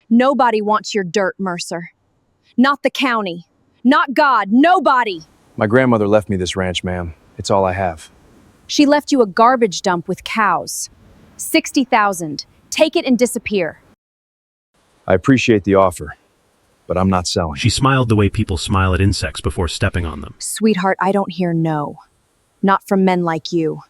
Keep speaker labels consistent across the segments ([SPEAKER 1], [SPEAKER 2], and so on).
[SPEAKER 1] Nobody wants your dirt, Mercer. Not the county. Not God. Nobody.
[SPEAKER 2] My grandmother left me this ranch, ma'am. It's all I have.
[SPEAKER 1] She left you a garbage dump with cows. 60,000. Take it and disappear.
[SPEAKER 2] I appreciate the offer, but I'm not selling.
[SPEAKER 3] She smiled the way people smile at insects before stepping on them.
[SPEAKER 1] Sweetheart, I don't hear no. Not from men like you.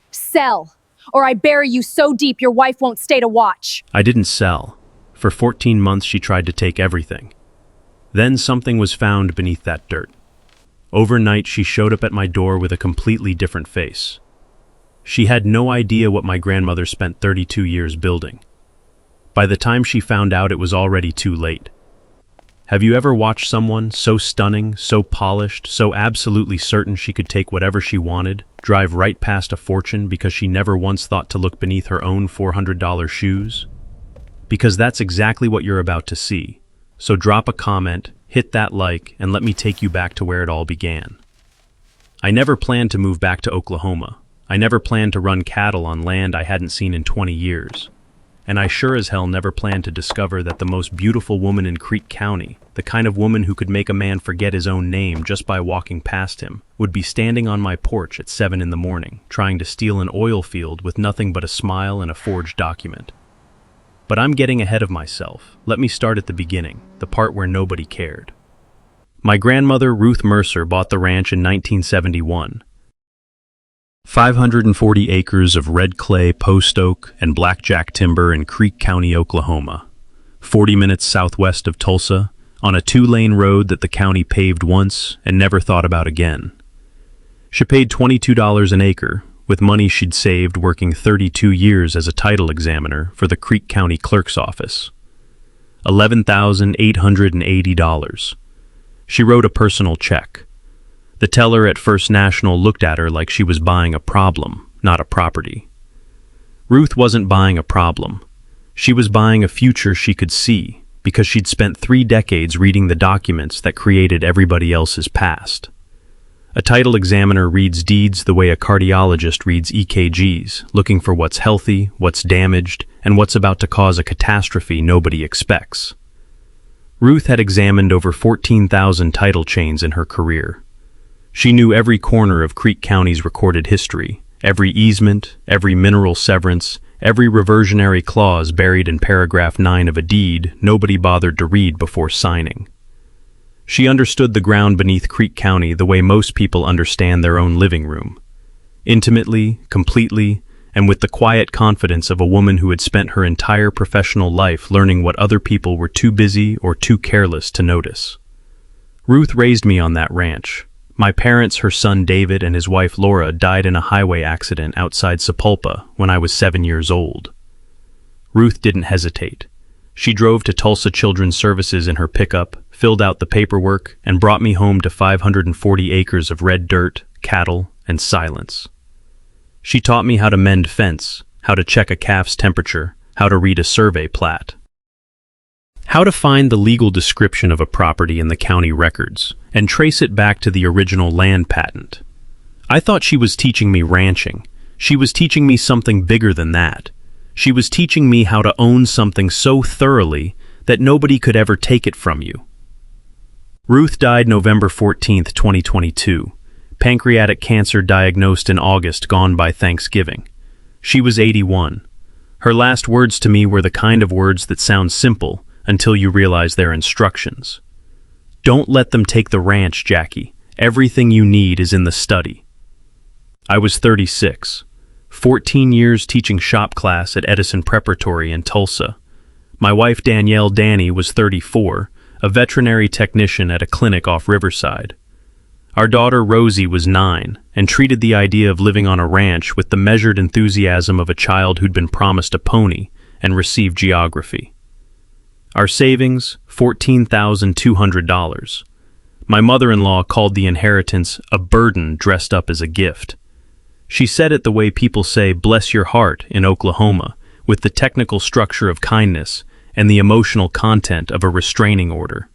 [SPEAKER 1] Sell, or I bury you so deep your wife won't stay to watch.
[SPEAKER 3] I didn't sell. For 14 months she tried to take everything. Then something was found beneath that dirt. Overnight she showed up at my door with a completely different face. She had no idea what my grandmother spent 32 years building. By the time she found out, it was already too late. Have you ever watched someone so stunning, so polished, so absolutely certain she could take whatever she wanted, drive right past a fortune because she never once thought to look beneath her own $400 shoes? Because that's exactly what you're about to see. So drop a comment, hit that like, and let me take you back to where it all began. I never planned to move back to Oklahoma. I never planned to run cattle on land I hadn't seen in 20 years. And I sure as hell never planned to discover that the most beautiful woman in Creek County, the kind of woman who could make a man forget his own name just by walking past him, would be standing on my porch at 7 in the morning, trying to steal an oil field with nothing but a smile and a forged document. But I'm getting ahead of myself. Let me start at the beginning, the part where nobody cared. My grandmother, Ruth Mercer, bought the ranch in 1971. 540 acres of red clay, post oak, and blackjack timber in Creek County, Oklahoma. 40 minutes southwest of Tulsa, on a 2-lane road that the county paved once and never thought about again. She paid $22 an acre, with money she'd saved working 32 years as a title examiner for the Creek County Clerk's Office. $11,880. She wrote a personal check. The teller at First National looked at her like she was buying a problem, not a property. Ruth wasn't buying a problem. She was buying a future she could see, because she'd spent 3 decades reading the documents that created everybody else's past. A title examiner reads deeds the way a cardiologist reads EKGs, looking for what's healthy, what's damaged, and what's about to cause a catastrophe nobody expects. Ruth had examined over 14,000 title chains in her career. She knew every corner of Creek County's recorded history, every easement, every mineral severance, every reversionary clause buried in paragraph 9 of a deed nobody bothered to read before signing. She understood the ground beneath Creek County the way most people understand their own living room. Intimately, completely, and with the quiet confidence of a woman who had spent her entire professional life learning what other people were too busy or too careless to notice. Ruth raised me on that ranch. My parents, her son David, and his wife Laura died in a highway accident outside Sapulpa when I was 7 years old. Ruth didn't hesitate. She drove to Tulsa Children's Services in her pickup, filled out the paperwork, and brought me home to 540 acres of red dirt, cattle, and silence. She taught me how to mend fence, how to check a calf's temperature, how to read a survey plat, how to find the legal description of a property in the county records, and trace it back to the original land patent. I thought she was teaching me ranching. She was teaching me something bigger than that. She was teaching me how to own something so thoroughly that nobody could ever take it from you. Ruth died November 14, 2022. Pancreatic cancer diagnosed in August, gone by Thanksgiving. She was 81. Her last words to me were the kind of words that sound simple until you realize they're instructions. Don't let them take the ranch, Jackie. Everything you need is in the study. I was 36. 14 years teaching shop class at Edison Preparatory in Tulsa. My wife Danielle Danny was 34, a veterinary technician at a clinic off Riverside. Our daughter Rosie was 9 and treated the idea of living on a ranch with the measured enthusiasm of a child who'd been promised a pony and received geography. Our savings, $14,200. My mother-in-law called the inheritance a burden dressed up as a gift. She said it the way people say "bless your heart" in Oklahoma, with the technical structure of kindness and the emotional content of a restraining order.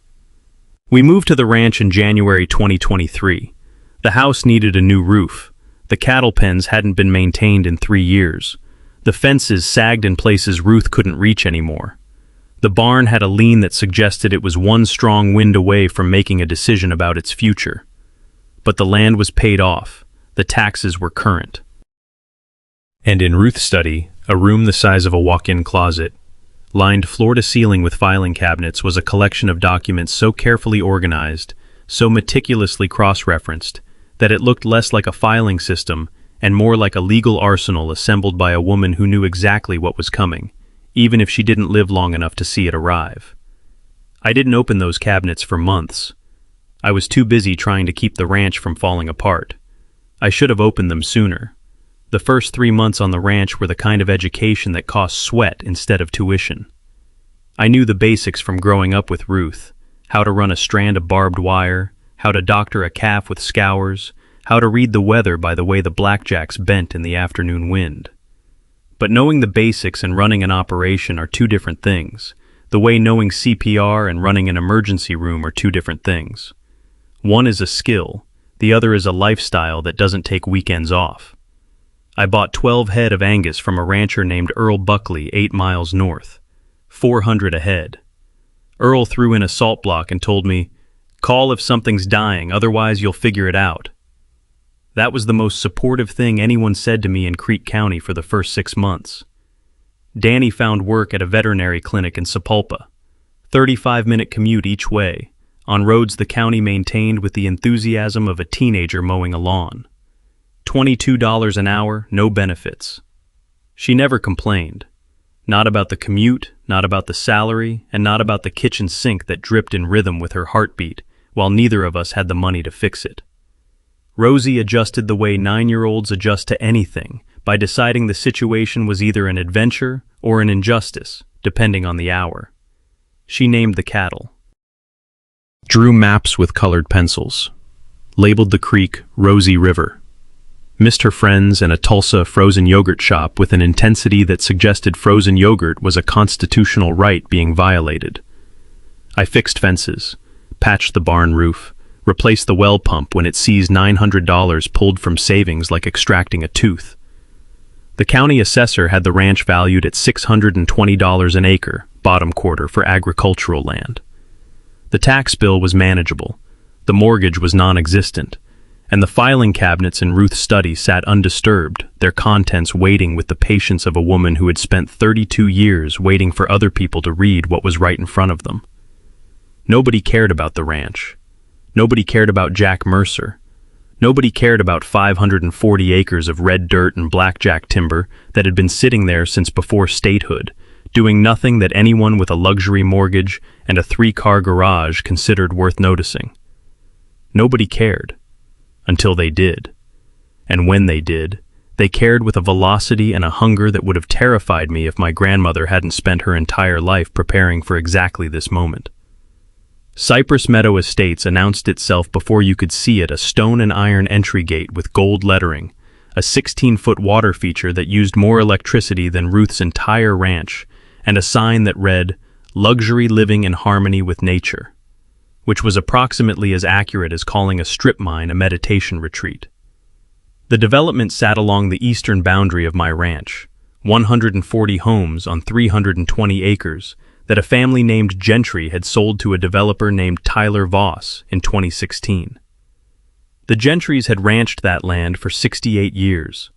[SPEAKER 3] We moved to the ranch in January 2023. The house needed a new roof. The cattle pens hadn't been maintained in 3 years. The fences sagged in places Ruth couldn't reach anymore. The barn had a lean that suggested it was one strong wind away from making a decision about its future. But the land was paid off, the taxes were current. And in Ruth's study, a room the size of a walk-in closet, lined floor to ceiling with filing cabinets, was a collection of documents so carefully organized, so meticulously cross-referenced, that it looked less like a filing system and more like a legal arsenal assembled by a woman who knew exactly what was coming, even if she didn't live long enough to see it arrive. I didn't open those cabinets for months. I was too busy trying to keep the ranch from falling apart. I should have opened them sooner. The first 3 months on the ranch were the kind of education that cost sweat instead of tuition. I knew the basics from growing up with Ruth: how to run a strand of barbed wire, how to doctor a calf with scours, how to read the weather by the way the blackjacks bent in the afternoon wind. But knowing the basics and running an operation are two different things, the way knowing CPR and running an emergency room are two different things. One is a skill, the other is a lifestyle that doesn't take weekends off. I bought 12 head of Angus from a rancher named Earl Buckley 8 miles north, 400 a head. Earl threw in a salt block and told me, "Call if something's dying, otherwise you'll figure it out." That was the most supportive thing anyone said to me in Creek County for the first 6 months. Danny found work at a veterinary clinic in Sapulpa, 35-minute commute each way, on roads the county maintained with the enthusiasm of a teenager mowing a lawn. $22 an hour, no benefits. She never complained. Not about the commute, not about the salary, and not about the kitchen sink that dripped in rhythm with her heartbeat, while neither of us had the money to fix it. Rosie adjusted the way 9-year-olds adjust to anything, by deciding the situation was either an adventure or an injustice, depending on the hour. She named the cattle. Drew maps with colored pencils. Labeled the creek Rosie River. Missed her friends and a Tulsa frozen yogurt shop with an intensity that suggested frozen yogurt was a constitutional right being violated. I fixed fences, patched the barn roof, replaced the well pump when it seized $900 pulled from savings like extracting a tooth. The county assessor had the ranch valued at $620 an acre, bottom quarter, for agricultural land. The tax bill was manageable, the mortgage was non-existent, and the filing cabinets in Ruth's study sat undisturbed, their contents waiting with the patience of a woman who had spent 32 years waiting for other people to read what was right in front of them. Nobody cared about the ranch. Nobody cared about Jack Mercer. Nobody cared about 540 acres of red dirt and blackjack timber that had been sitting there since before statehood, doing nothing that anyone with a luxury mortgage and a 3-car garage considered worth noticing. Nobody cared. Until they did. And when they did, they cared with a velocity and a hunger that would have terrified me if my grandmother hadn't spent her entire life preparing for exactly this moment. Cypress Meadow Estates announced itself before you could see it, a stone and iron entry gate with gold lettering, a 16-foot water feature that used more electricity than Ruth's entire ranch, and a sign that read, "Luxury living in harmony with nature," which was approximately as accurate as calling a strip mine a meditation retreat. The development sat along the eastern boundary of my ranch, 140 homes on 320 acres that a family named Gentry had sold to a developer named Tyler Voss in 2016. The Gentrys had ranched that land for 68 years.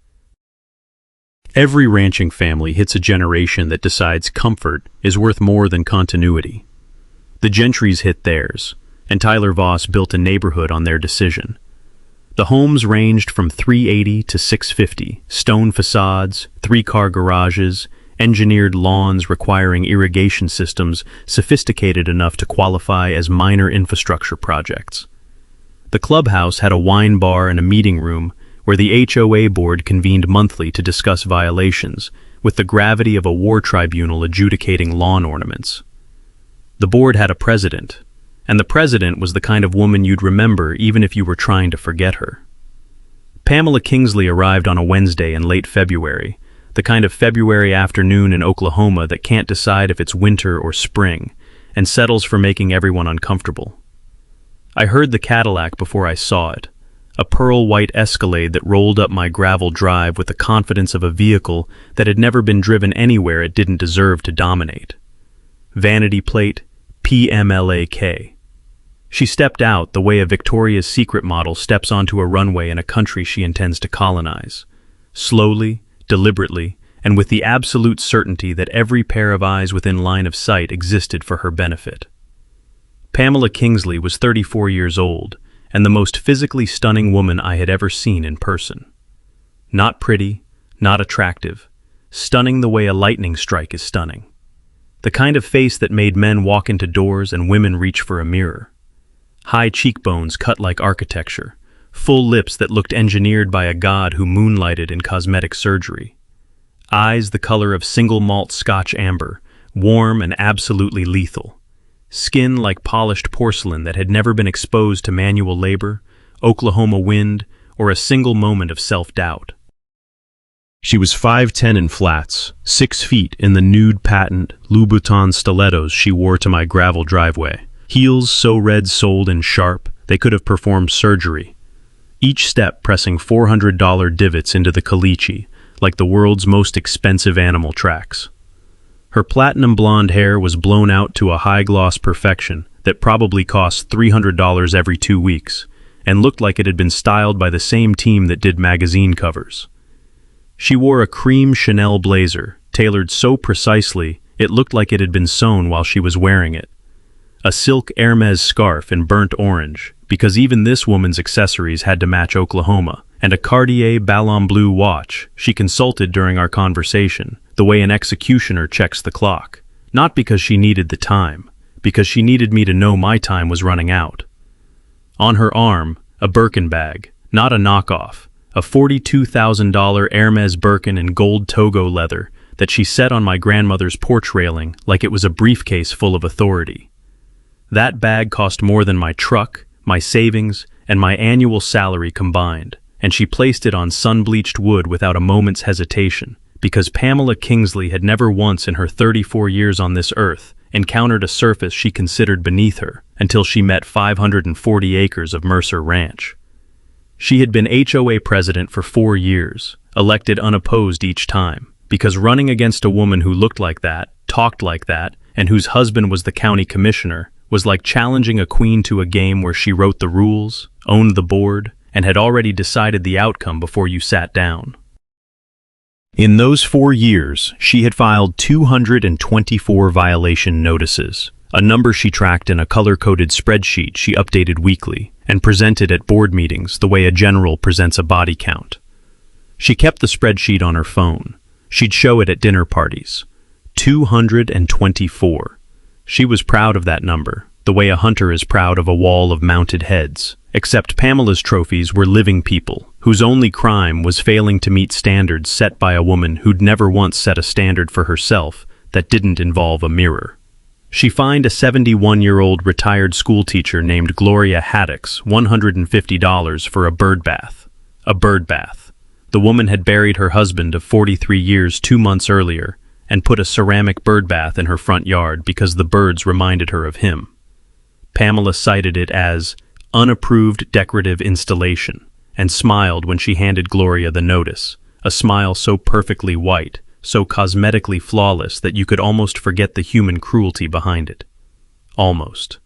[SPEAKER 3] Every ranching family hits a generation that decides comfort is worth more than continuity. The Gentrys hit theirs, and Tyler Voss built a neighborhood on their decision. The homes ranged from 380 to 650, stone facades, 3-car garages, engineered lawns requiring irrigation systems sophisticated enough to qualify as minor infrastructure projects. The clubhouse had a wine bar and a meeting room where the HOA board convened monthly to discuss violations, with the gravity of a war tribunal adjudicating lawn ornaments. The board had a president, and the president was the kind of woman you'd remember even if you were trying to forget her. Pamela Kingsley arrived on a Wednesday in late February, the kind of February afternoon in Oklahoma that can't decide if it's winter or spring, and settles for making everyone uncomfortable. I heard the Cadillac before I saw it, a pearl-white Escalade that rolled up my gravel drive with the confidence of a vehicle that had never been driven anywhere it didn't deserve to dominate. vanity plate, PMLAK. She stepped out the way a Victoria's Secret model steps onto a runway in a country she intends to colonize. Slowly, deliberately, and with the absolute certainty that every pair of eyes within line of sight existed for her benefit. Pamela Kingsley was 34 years old, and the most physically stunning woman I had ever seen in person. Not pretty, not attractive, stunning the way a lightning strike is stunning. The kind of face that made men walk into doors and women reach for a mirror. High cheekbones cut like architecture, full lips that looked engineered by a god who moonlighted in cosmetic surgery. Eyes the color of single malt Scotch amber, warm and absolutely lethal. Skin like polished porcelain that had never been exposed to manual labor, Oklahoma wind, or a single moment of self-doubt. She was 5'10" in flats, 6 feet in the nude patent Louboutin stilettos she wore to my gravel driveway. Heels so red-soled and sharp they could have performed surgery. Each step pressing $400 divots into the caliche, like the world's most expensive animal tracks. Her platinum blonde hair was blown out to a high-gloss perfection that probably cost $300 every 2 weeks, and looked like it had been styled by the same team that did magazine covers. She wore a cream Chanel blazer, tailored so precisely it looked like it had been sewn while she was wearing it. A silk Hermes scarf in burnt orange, because even this woman's accessories had to match Oklahoma, and a Cartier Ballon Bleu watch she consulted during our conversation, the way an executioner checks the clock. Not because she needed the time, because she needed me to know my time was running out. On her arm, a Birkin bag, not a knockoff, a $42,000 Hermes Birkin in gold Togo leather that she set on my grandmother's porch railing like it was a briefcase full of authority. That bag cost more than my truck, my savings, and my annual salary combined, and she placed it on sun-bleached wood without a moment's hesitation, because Pamela Kingsley had never once in her 34 years on this earth encountered a surface she considered beneath her until she met 540 acres of Mercer Ranch. She had been HOA president for 4 years, elected unopposed each time, because running against a woman who looked like that, talked like that, and whose husband was the county commissioner was like challenging a queen to a game where she wrote the rules, owned the board, and had already decided the outcome before you sat down. In those 4 years, she had filed 224 violation notices, a number she tracked in a color-coded spreadsheet she updated weekly and presented at board meetings the way a general presents a body count. She kept the spreadsheet on her phone. She'd show it at dinner parties. 224. She was proud of that number, the way a hunter is proud of a wall of mounted heads. Except Pamela's trophies were living people, whose only crime was failing to meet standards set by a woman who'd never once set a standard for herself that didn't involve a mirror. She fined a 71-year-old retired schoolteacher named Gloria Haddix $150 for a bird bath. A bird bath. The woman had buried her husband of 43 years 2 months earlier and put a ceramic bird bath in her front yard because the birds reminded her of him. Pamela cited it as unapproved decorative installation and smiled when she handed Gloria the notice, a smile so perfectly white, so cosmetically flawless that you could almost forget the human cruelty behind it. Almost.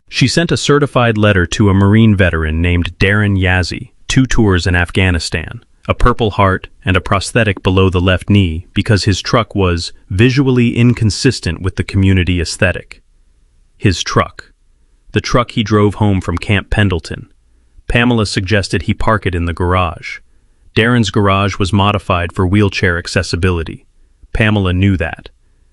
[SPEAKER 3] She sent a certified letter to a Marine veteran named Darren Yazzie, 2 tours in Afghanistan, a Purple Heart, and a prosthetic below the left knee because his truck was visually inconsistent with the community aesthetic. His truck. The truck he drove home from Camp Pendleton. Pamela suggested he park it in the garage. Darren's garage was modified for wheelchair accessibility. Pamela knew that.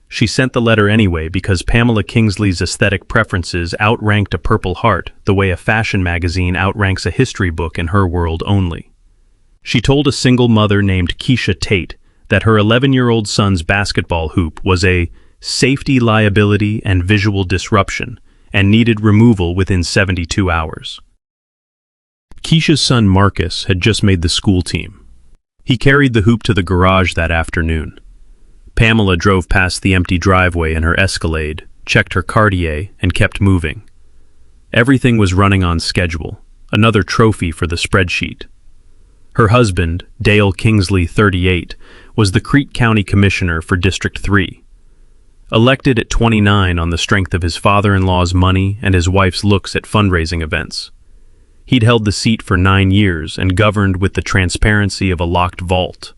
[SPEAKER 3] She sent the letter anyway because Pamela Kingsley's aesthetic preferences outranked a Purple Heart the way a fashion magazine outranks a history book in her world only. She told a single mother named Keisha Tate that her 11-year-old son's basketball hoop was a safety liability and visual disruption and needed removal within 72 hours. Keisha's son Marcus had just made the school team. He carried the hoop to the garage that afternoon. Pamela drove past the empty driveway in her Escalade, checked her Cartier, and kept moving. Everything was running on schedule, another trophy for the spreadsheet. Her husband, Dale Kingsley, 38, was the Crete County Commissioner for District 3. Elected at 29 on the strength of his father-in-law's money and his wife's looks at fundraising events. He'd held the seat for 9 years and governed with the transparency of a locked vault.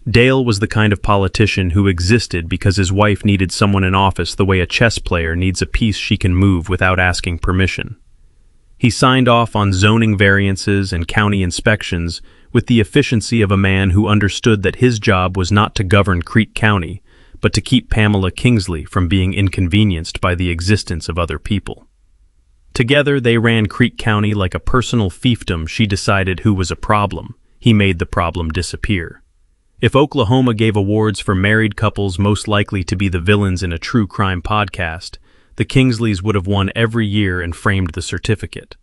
[SPEAKER 3] Dale was the kind of politician who existed because his wife needed someone in office the way a chess player needs a piece she can move without asking permission. He signed off on zoning variances and county inspections with the efficiency of a man who understood that his job was not to govern Creek County, but to keep Pamela Kingsley from being inconvenienced by the existence of other people. Together, they ran Creek County like a personal fiefdom. She decided who was a problem. He made the problem disappear. If Oklahoma gave awards for married couples most likely to be the villains in a true crime podcast, the Kingsleys would have won every year and framed the certificate.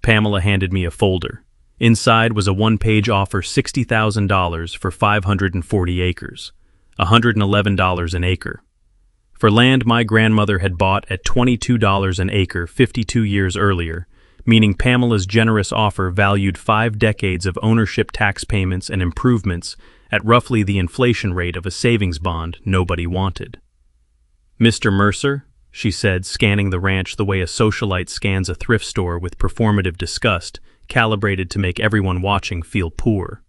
[SPEAKER 3] Pamela handed me a folder. Inside was a one-page offer, $60,000 for 540 acres, $111 an acre. For land my grandmother had bought at $22 an acre 52 years earlier, meaning Pamela's generous offer valued 5 decades of ownership, tax payments, and improvements at roughly the inflation rate of a savings bond nobody wanted. "Mr. Mercer," she said, scanning the ranch the way a socialite scans a thrift store with performative disgust, calibrated to make everyone watching feel poor.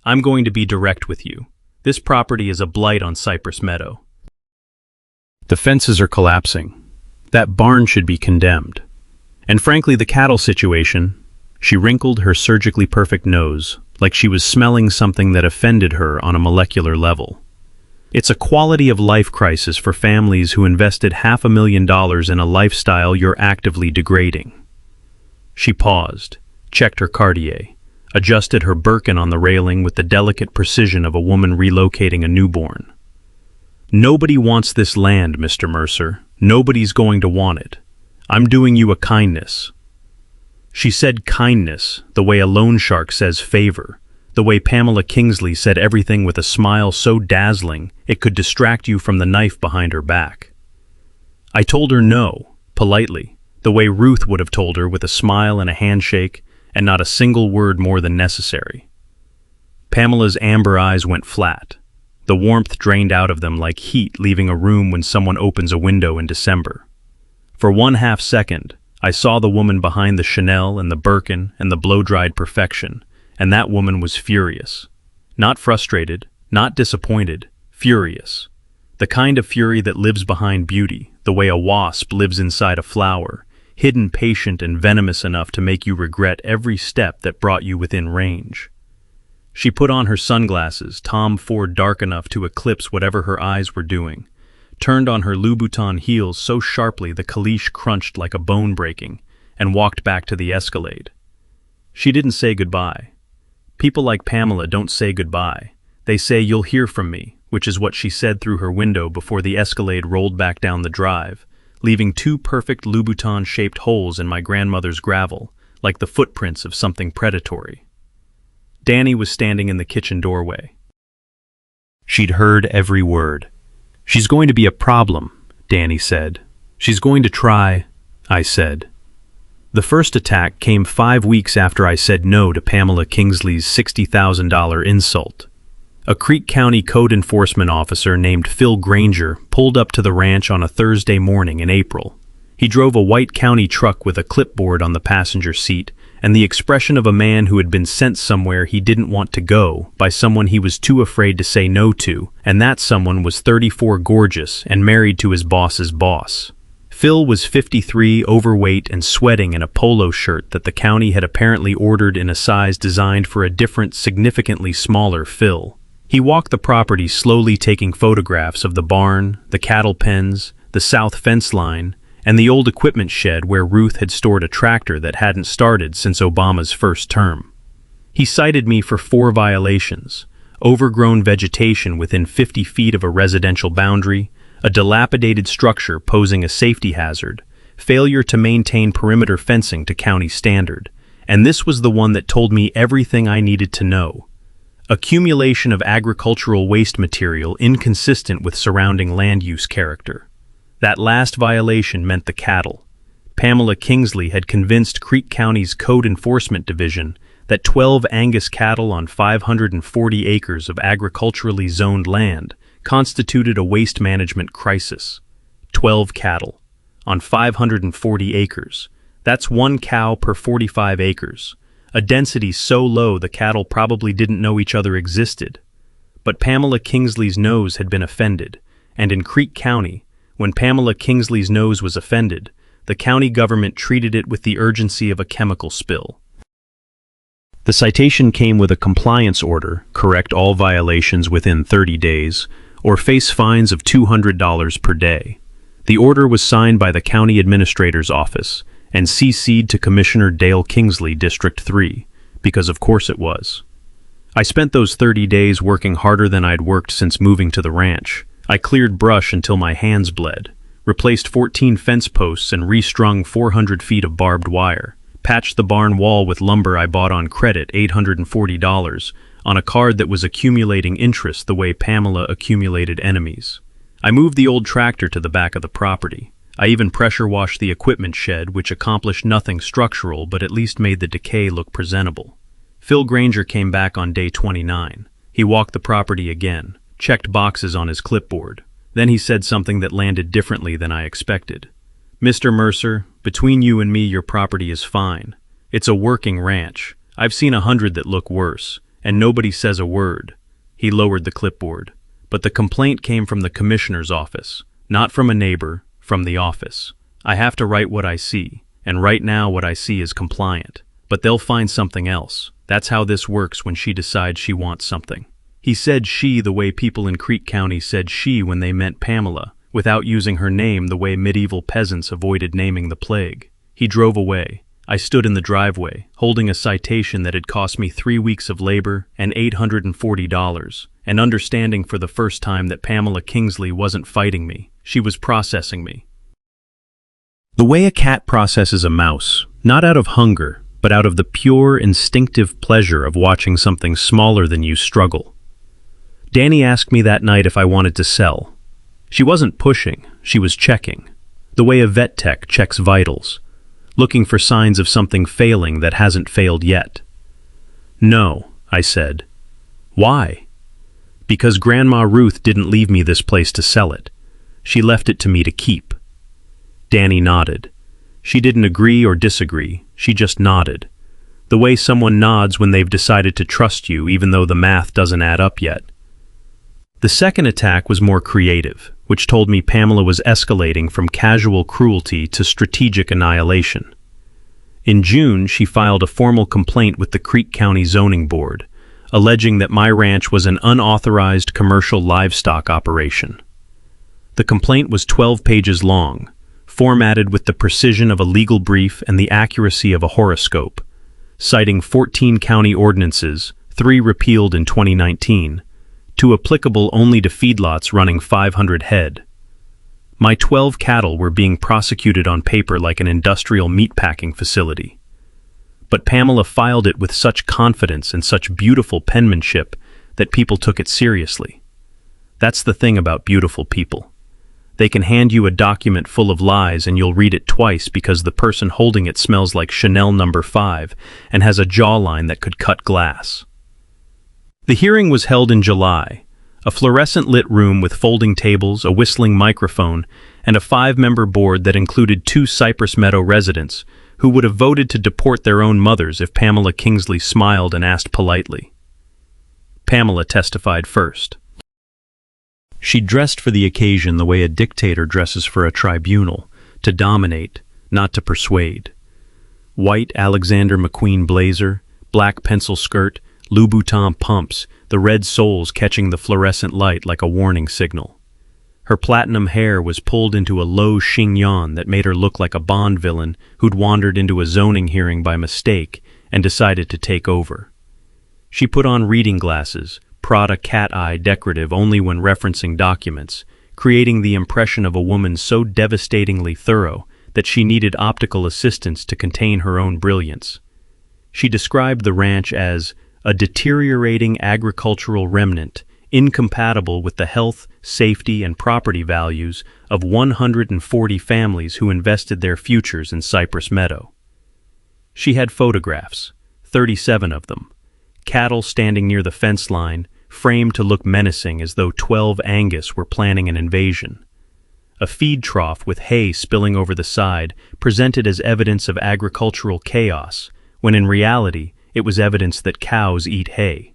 [SPEAKER 3] "I'm going to be direct with you. This property is a blight on Cypress Meadow. The fences are collapsing. That barn should be condemned. And frankly, the cattle situation," she wrinkled her surgically perfect nose, like she was smelling something that offended her on a molecular level. "It's a quality of life crisis for families who invested $500,000 in a lifestyle you're actively degrading." She paused, checked her Cartier, adjusted her Birkin on the railing with the delicate precision of a woman relocating a newborn. "Nobody wants this land, Mr. Mercer. Nobody's going to want it. I'm doing you a kindness." She said kindness the way a loan shark says favor, the way Pamela Kingsley said everything with a smile so dazzling it could distract you from the knife behind her back. I told her no, politely, the way Ruth would have told her, with a smile and a handshake, and not a single word more than necessary. Pamela's amber eyes went flat. The warmth drained out of them like heat leaving a room when someone opens a window in December. For 1/2 second, I saw the woman behind the Chanel and the Birkin and the blow-dried perfection, and that woman was furious. Not frustrated, not disappointed, furious. The kind of fury that lives behind beauty, the way a wasp lives inside a flower, hidden, patient, and venomous enough to make you regret every step that brought you within range. She put on her sunglasses, Tom Ford dark enough to eclipse whatever her eyes were doing, turned on her Louboutin heels so sharply the caliche crunched like a bone breaking, and walked back to the Escalade. She didn't say goodbye. People like Pamela don't say goodbye. They say, "You'll hear from me," which is what she said through her window before the Escalade rolled back down the drive, leaving 2 perfect Louboutin-shaped holes in my grandmother's gravel, like the footprints of something predatory. Danny was standing in the kitchen doorway. She'd heard every word. "She's going to be a problem," Danny said. "She's going to try," I said. The first attack came 5 weeks after I said no to Pamela Kingsley's $60,000 insult. A Creek County code enforcement officer named Phil Granger pulled up to the ranch on a Thursday morning in April. He drove a white county truck with a clipboard on the passenger seat and the expression of a man who had been sent somewhere he didn't want to go by someone he was too afraid to say no to, and that someone was 34, gorgeous, and married to his boss's boss. Phil was 53, overweight, and sweating in a polo shirt that the county had apparently ordered in a size designed for a different, significantly smaller Phil. He walked the property slowly, taking photographs of the barn, the cattle pens, the south fence line, and the old equipment shed where Ruth had stored a tractor that hadn't started since Obama's first term. He cited me for 4 violations: overgrown vegetation within 50 feet of a residential boundary, a dilapidated structure posing a safety hazard, failure to maintain perimeter fencing to county standard, and this was the one that told me everything I needed to know: accumulation of agricultural waste material inconsistent with surrounding land use character. That last violation meant the cattle. Pamela Kingsley had convinced Creek County's Code Enforcement Division that 12 Angus cattle on 540 acres of agriculturally zoned land constituted a waste management crisis. 12 cattle on 540 acres. That's 1 cow per 45 acres. A density so low the cattle probably didn't know each other existed. But Pamela Kingsley's nose had been offended, and in Creek County, when Pamela Kingsley's nose was offended, the county government treated it with the urgency of a chemical spill. The citation came with a compliance order, correct all violations within 30 days, or face fines of $200 per day. The order was signed by the county administrator's office and CC'd to Commissioner Dale Kingsley, District 3, because of course it was. I spent those 30 days working harder than I'd worked since moving to the ranch. I cleared brush until my hands bled, replaced 14 fence posts and restrung 400 feet of barbed wire, patched the barn wall with lumber I bought on credit, $840, on a card that was accumulating interest the way Pamela accumulated enemies. I moved the old tractor to the back of the property. I even pressure washed the equipment shed, which accomplished nothing structural but at least made the decay look presentable. Phil Granger came back on day 29. He walked the property again, checked boxes on his clipboard. Then he said something that landed differently than I expected. "Mr. Mercer, between you and me, your property is fine. It's a working ranch. I've seen 100 that look worse, and nobody says a word." He lowered the clipboard. But the complaint came from the commissioner's office, not from a neighbor, from the office. I have to write what I see, and right now what I see is compliant. But they'll find something else. That's how this works when she decides she wants something. He said she the way people in Creek County said she when they meant Pamela, without using her name the way medieval peasants avoided naming the plague. He drove away. I stood in the driveway, holding a citation that had cost me 3 weeks of labor and $840, and understanding for the first time that Pamela Kingsley wasn't fighting me. She was processing me. The way a cat processes a mouse, not out of hunger, but out of the pure, instinctive pleasure of watching something smaller than you struggle. Danny asked me that night if I wanted to sell. She wasn't pushing, she was checking. The way a vet tech checks vitals, looking for signs of something failing that hasn't failed yet. "No," I said. "Why?" "Because Grandma Ruth didn't leave me this place to sell it. She left it to me to keep." Danny nodded. She didn't agree or disagree, she just nodded. The way someone nods when they've decided to trust you even though the math doesn't add up yet. The second attack was more creative, which told me Pamela was escalating from casual cruelty to strategic annihilation. In June, she filed a formal complaint with the Creek County Zoning Board, alleging that my ranch was an unauthorized commercial livestock operation. The complaint was 12 pages long, formatted with the precision of a legal brief and the accuracy of a horoscope, citing 14 county ordinances, 3 repealed in 2019, 2 applicable only to feedlots running 500 head. My 12 cattle were being prosecuted on paper like an industrial meatpacking facility. But Pamela filed it with such confidence and such beautiful penmanship that people took it seriously. That's the thing about beautiful people. They can hand you a document full of lies and you'll read it twice because the person holding it smells like Chanel No. 5 and has a jawline that could cut glass. The hearing was held in July, a fluorescent lit room with folding tables, a whistling microphone, and a 5-member board that included 2 Cypress Meadow residents who would have voted to deport their own mothers if Pamela Kingsley smiled and asked politely. Pamela testified first. She dressed for the occasion the way a dictator dresses for a tribunal, to dominate, not to persuade. White Alexander McQueen blazer, black pencil skirt, Louboutin pumps, the red soles catching the fluorescent light like a warning signal. Her platinum hair was pulled into a low chignon that made her look like a Bond villain who'd wandered into a zoning hearing by mistake and decided to take over. She put on reading glasses, Prada cat eye decorative only when referencing documents, creating the impression of a woman so devastatingly thorough that she needed optical assistance to contain her own brilliance. She described the ranch as a deteriorating agricultural remnant, incompatible with the health, safety, and property values of 140 families who invested their futures in Cypress Meadow. She had photographs, 37 of them, cattle standing near the fence line, framed to look menacing as though 12 Angus were planning an invasion. A feed trough with hay spilling over the side presented as evidence of agricultural chaos, when in reality it was evidence that cows eat hay.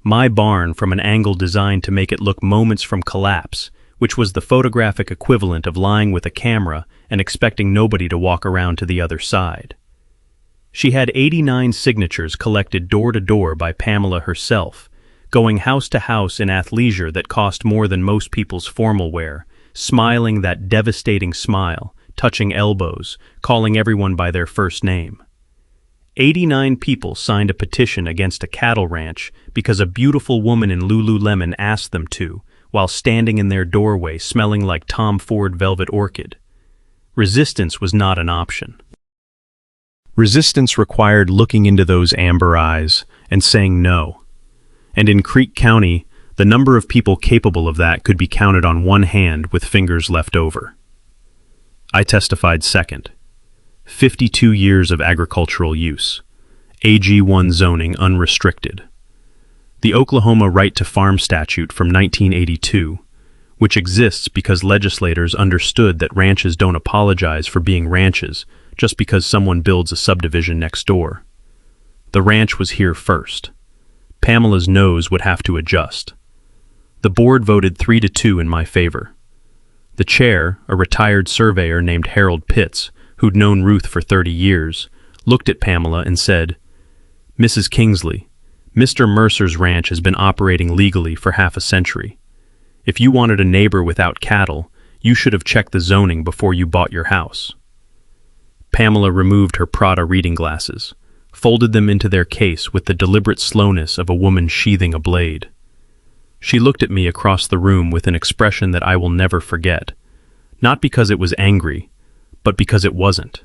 [SPEAKER 3] My barn from an angle designed to make it look moments from collapse, which was the photographic equivalent of lying with a camera and expecting nobody to walk around to the other side. She had 89 signatures collected door to door by Pamela herself, going house to house in athleisure that cost more than most people's formal wear, smiling that devastating smile, touching elbows, calling everyone by their first name. 89 people signed a petition against a cattle ranch because a beautiful woman in Lululemon asked them to, while standing in their doorway smelling like Tom Ford Velvet Orchid. Resistance was not an option. Resistance required looking into those amber eyes and saying no. And in Creek County, the number of people capable of that could be counted on one hand with fingers left over. I testified second. 52 years of agricultural use. AG1 zoning unrestricted. The Oklahoma Right to Farm statute from 1982, which exists because legislators understood that ranches don't apologize for being ranches just because someone builds a subdivision next door. The ranch was here first. Pamela's nose would have to adjust. The board voted 3-2 in my favor. The chair, a retired surveyor named Harold Pitts, who'd known Ruth for 30 years, looked at Pamela and said, "Mrs. Kingsley, Mr. Mercer's ranch has been operating legally for half a century. If you wanted a neighbor without cattle, you should have checked the zoning before you bought your house." Pamela removed her Prada reading glasses, folded them into their case with the deliberate slowness of a woman sheathing a blade. She looked at me across the room with an expression that I will never forget, not because it was angry, but because it wasn't.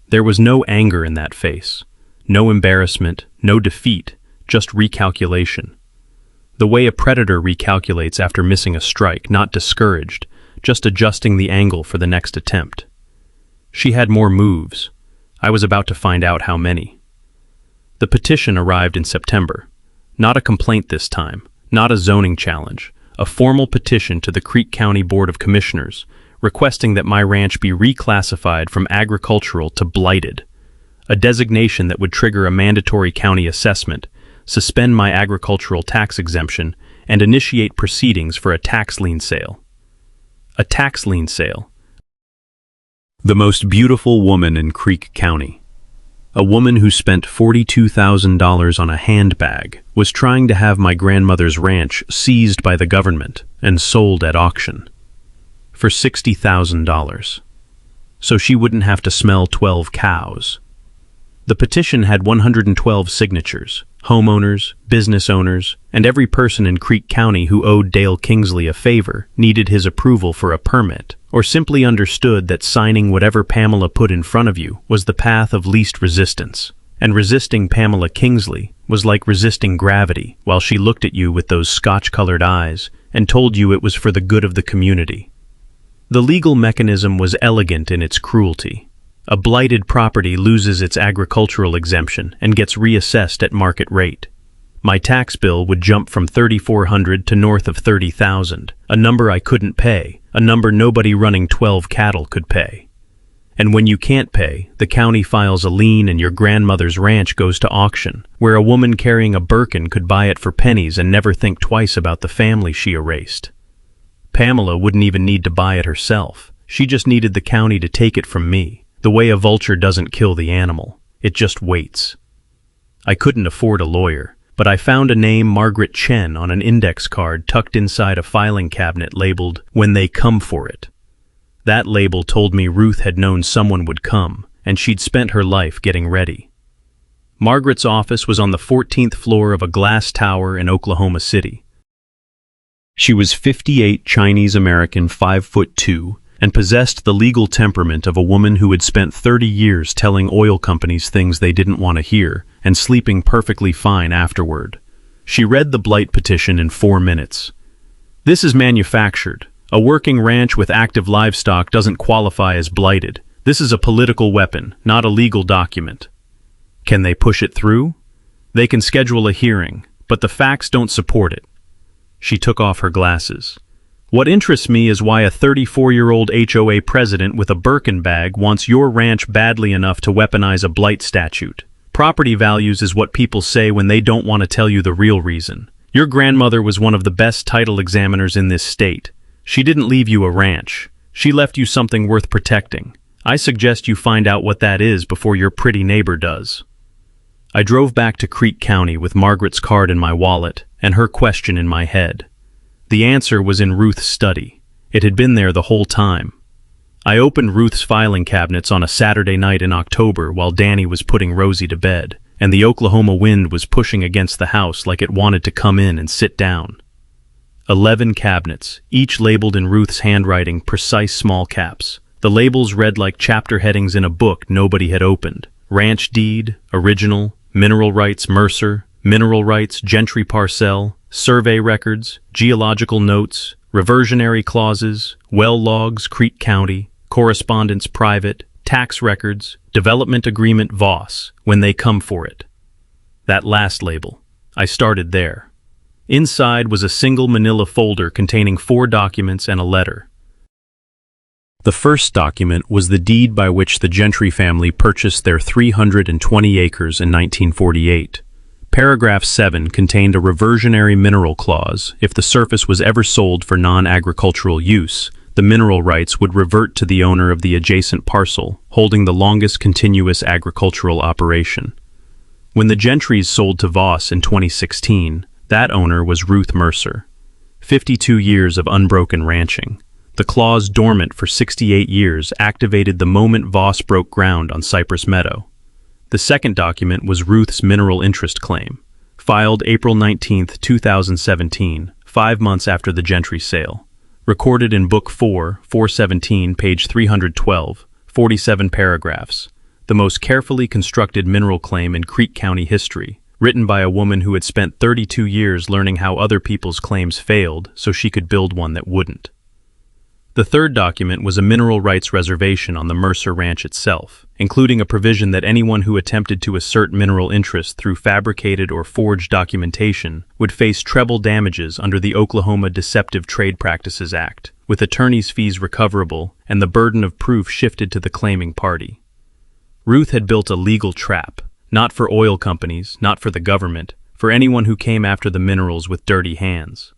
[SPEAKER 3] There was no anger in that face, no embarrassment, no defeat, just recalculation. The way a predator recalculates after missing a strike, not discouraged, just adjusting the angle for the next attempt. She had more moves. I was about to find out how many. The petition arrived in September. Not a complaint this time, not a zoning challenge, a formal petition to the Creek County Board of Commissioners, requesting that my ranch be reclassified from agricultural to blighted, a designation that would trigger a mandatory county assessment, suspend my agricultural tax exemption, and initiate proceedings for a tax lien sale. A tax lien sale. The most beautiful woman in Creek County. A woman who spent $42,000 on a handbag was trying to have my grandmother's ranch seized by the government and sold at auction for $60,000, so she wouldn't have to smell 12 cows. The petition had 112 signatures, homeowners, business owners, and every person in Creek County who owed Dale Kingsley a favor needed his approval for a permit, or simply understood that signing whatever Pamela put in front of you was the path of least resistance. And resisting Pamela Kingsley was like resisting gravity while she looked at you with those scotch-colored eyes and told you it was for the good of the community. The legal mechanism was elegant in its cruelty. A blighted property loses its agricultural exemption and gets reassessed at market rate. My tax bill would jump from $3,400 to north of $30,000, a number I couldn't pay, a number nobody running 12 cattle could pay. And when you can't pay, the county files a lien and your grandmother's ranch goes to auction, where a woman carrying a Birkin could buy it for pennies and never think twice about the family she erased. Pamela wouldn't even need to buy it herself. She just needed the county to take it from me. The way a vulture doesn't kill the animal, it just waits. I couldn't afford a lawyer, but I found a name, Margaret Chen, on an index card tucked inside a filing cabinet labeled, "When They Come For It." That label told me Ruth had known someone would come, and she'd spent her life getting ready. Margaret's office was on the 14th floor of a glass tower in Oklahoma City. She was 58, Chinese American, 5'2", and possessed the legal temperament of a woman who had spent 30 years telling oil companies things they didn't want to hear and sleeping perfectly fine afterward. She read the blight petition in 4 minutes. "This is manufactured. A working ranch with active livestock doesn't qualify as blighted. This is a political weapon, not a legal document. Can they push it through? They can schedule a hearing, but the facts don't support it. She took off her glasses. What interests me is why a 34-year-old HOA president with a Birkin bag wants your ranch badly enough to weaponize a blight statute. Property values is what people say when they don't want to tell you the real reason. Your grandmother was one of the best title examiners in this state. She didn't leave you a ranch. She left you something worth protecting. I suggest you find out what that is before your pretty neighbor does. I drove back to Creek County with Margaret's card in my wallet and her question in my head. The answer was in Ruth's study. It had been there the whole time. I opened Ruth's filing cabinets on a Saturday night in October while Danny was putting Rosie to bed, and the Oklahoma wind was pushing against the house like it wanted to come in and sit down. 11 cabinets, each labeled in Ruth's handwriting, precise small caps. The labels read like chapter headings in a book nobody had opened. Ranch deed, original, mineral rights Mercer, mineral rights Gentry Parcell, survey records, geological notes, reversionary clauses, well logs Creek County, correspondence private, tax records, development agreement Voss, when they come for it. That last label. I started there. Inside was a single manila folder containing 4 documents and a letter. The first document was the deed by which the Gentry family purchased their 320 acres in 1948. Paragraph 7 contained a reversionary mineral clause. If the surface was ever sold for non-agricultural use, the mineral rights would revert to the owner of the adjacent parcel, holding the longest continuous agricultural operation. When the Gentrys sold to Voss in 2016, that owner was Ruth Mercer. 52 years of unbroken ranching. The clause, dormant for 68 years, activated the moment Voss broke ground on Cypress Meadow. The second document was Ruth's mineral interest claim, filed April 19, 2017, 5 months after the Gentry sale. Recorded in Book 4, 417, page 312, 47 paragraphs. The most carefully constructed mineral claim in Creek County history, written by a woman who had spent 32 years learning how other people's claims failed so she could build one that wouldn't. The third document was a mineral rights reservation on the Mercer Ranch itself, including a provision that anyone who attempted to assert mineral interest through fabricated or forged documentation would face treble damages under the Oklahoma Deceptive Trade Practices Act, with attorney's fees recoverable and the burden of proof shifted to the claiming party. Ruth had built a legal trap, not for oil companies, not for the government, for anyone who came after the minerals with dirty hands.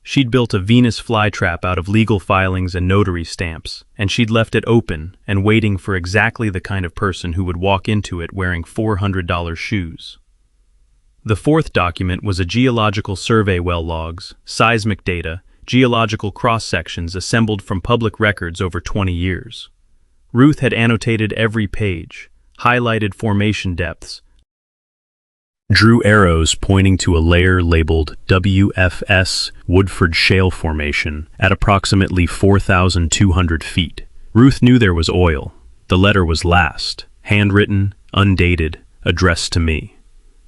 [SPEAKER 3] She'd built a Venus flytrap out of legal filings and notary stamps, and she'd left it open and waiting for exactly the kind of person who would walk into it wearing $400 shoes. The fourth document was a geological survey well logs, seismic data, geological cross-sections assembled from public records over 20 years. Ruth had annotated every page, highlighted formation depths, drew arrows pointing to a layer labeled WFS Woodford Shale Formation at approximately 4,200 feet. Ruth knew there was oil. The letter was last, handwritten, undated, addressed to me.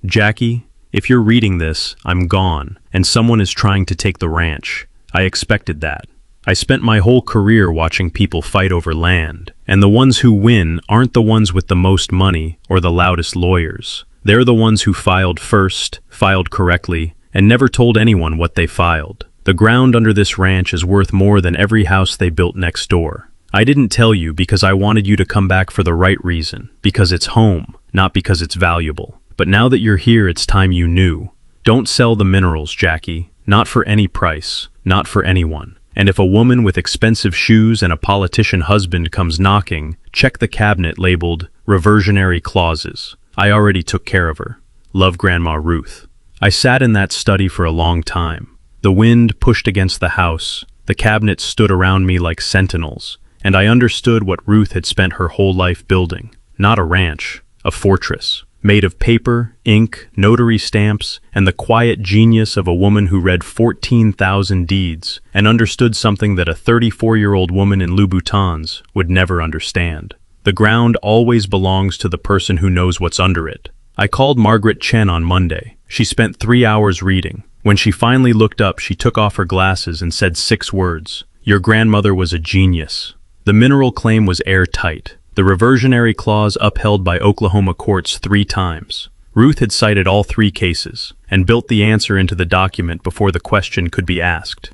[SPEAKER 3] Jackie, if you're reading this, I'm gone, and someone is trying to take the ranch. I expected that. I spent my whole career watching people fight over land, and the ones who win aren't the ones with the most money or the loudest lawyers. They're the ones who filed first, filed correctly, and never told anyone what they filed. The ground under this ranch is worth more than every house they built next door. I didn't tell you because I wanted you to come back for the right reason, because it's home, not because it's valuable. But now that you're here, it's time you knew. Don't sell the minerals, Jackie. Not for any price, not for anyone. And if a woman with expensive shoes and a politician husband comes knocking, check the cabinet labeled reversionary clauses. I already took care of her. Love, Grandma Ruth. I sat in that study for a long time. The wind pushed against the house. The cabinets stood around me like sentinels, and I understood what Ruth had spent her whole life building. Not a ranch, a fortress, made of paper, ink, notary stamps, and the quiet genius of a woman who read 14,000 deeds and understood something that a 34-year-old woman in Louboutins would never understand. The ground always belongs to the person who knows what's under it. I called Margaret Chen on Monday. She spent 3 hours reading. When she finally looked up, she took off her glasses and said 6 words. Your grandmother was a genius. The mineral claim was airtight. The reversionary clause upheld by Oklahoma courts 3 times. Ruth had cited all 3 cases and built the answer into the document before the question could be asked.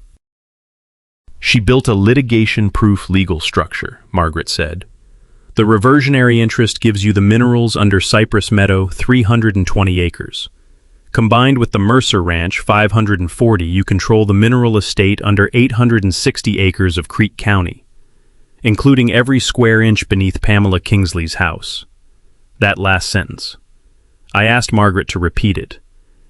[SPEAKER 3] She built a litigation-proof legal structure, Margaret said. The reversionary interest gives you the minerals under Cypress Meadow, 320 acres. Combined with the Mercer Ranch, 540, you control the mineral estate under 860 acres of Creek County, including every square inch beneath Pamela Kingsley's house. That last sentence. I asked Margaret to repeat it.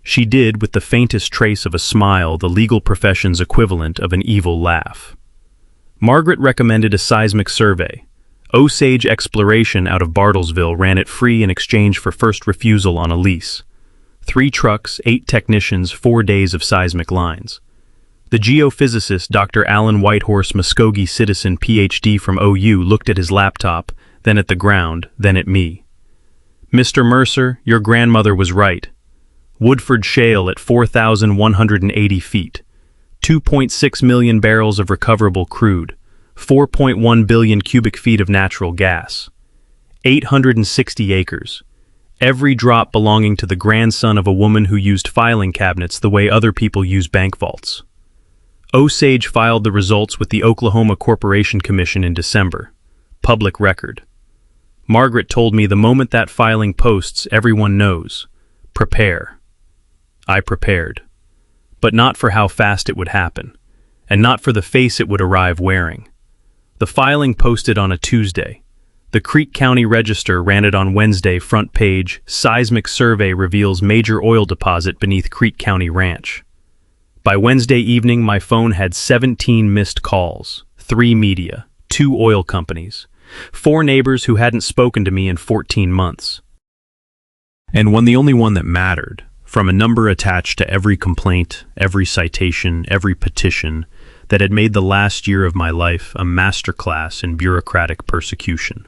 [SPEAKER 3] She did, with the faintest trace of a smile, the legal profession's equivalent of an evil laugh. Margaret recommended a seismic survey. Osage Exploration out of Bartlesville ran it free in exchange for first refusal on a lease. 3 trucks, 8 technicians, 4 days of seismic lines. The geophysicist Dr. Alan Whitehorse Muskogee Citizen Ph.D. from OU looked at his laptop, then at the ground, then at me. Mr. Mercer, your grandmother was right. Woodford Shale at 4,180 feet. 2.6 million barrels of recoverable crude. 4.1 billion cubic feet of natural gas. 860 acres. Every drop belonging to the grandson of a woman who used filing cabinets the way other people use bank vaults. Osage filed the results with the Oklahoma Corporation Commission in December. Public record. Margaret told me the moment that filing posts, everyone knows. Prepare. I prepared. But not for how fast it would happen, and not for the face it would arrive wearing. The filing posted on a Tuesday. The Creek County Register ran it on Wednesday, front page, seismic survey reveals major oil deposit beneath Creek County Ranch. By Wednesday evening, my phone had 17 missed calls, 3 media, 2 oil companies, 4 neighbors who hadn't spoken to me in 14 months. And the only one that mattered, from a number attached to every complaint, every citation, every petition, that had made the last year of my life a masterclass in bureaucratic persecution.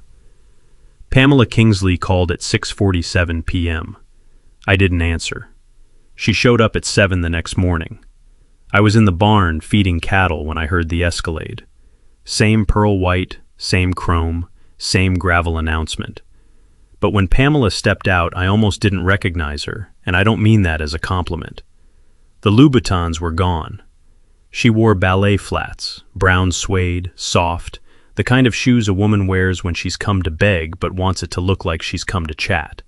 [SPEAKER 3] Pamela Kingsley called at 6:47 p.m. I didn't answer. She showed up at 7 the next morning. I was in the barn feeding cattle when I heard the Escalade. Same pearl white, same chrome, same gravel announcement. But when Pamela stepped out, I almost didn't recognize her, and I don't mean that as a compliment. The Louboutins were gone. She wore ballet flats, brown suede, soft, the kind of shoes a woman wears when she's come to beg but wants it to look like she's come to chat.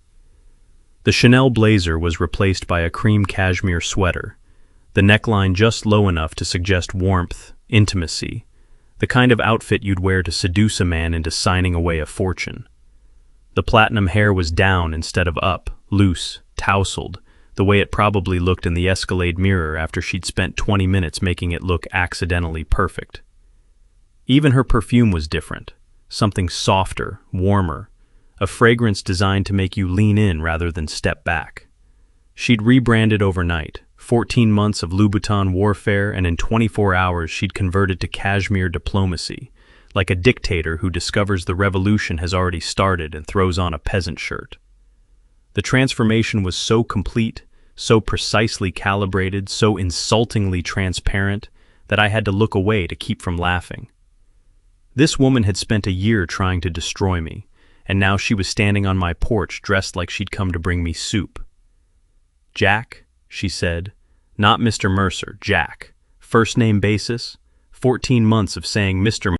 [SPEAKER 3] The Chanel blazer was replaced by a cream cashmere sweater, the neckline just low enough to suggest warmth, intimacy, the kind of outfit you'd wear to seduce a man into signing away a fortune. The platinum hair was down instead of up, loose, tousled, the way it probably looked in the Escalade mirror after she'd spent 20 minutes making it look accidentally perfect. Even her perfume was different, something softer, warmer, a fragrance designed to make you lean in rather than step back. She'd rebranded overnight, 14 months of Louboutin warfare, and in 24 hours she'd converted to cashmere diplomacy, like a dictator who discovers the revolution has already started and throws on a peasant shirt. The transformation was so complete, so precisely calibrated, so insultingly transparent, that I had to look away to keep from laughing. This woman had spent a year trying to destroy me, and now she was standing on my porch dressed like she'd come to bring me soup. "Jack," she said, "not Mr. Mercer, Jack. First name basis, 14 months of saying Mr.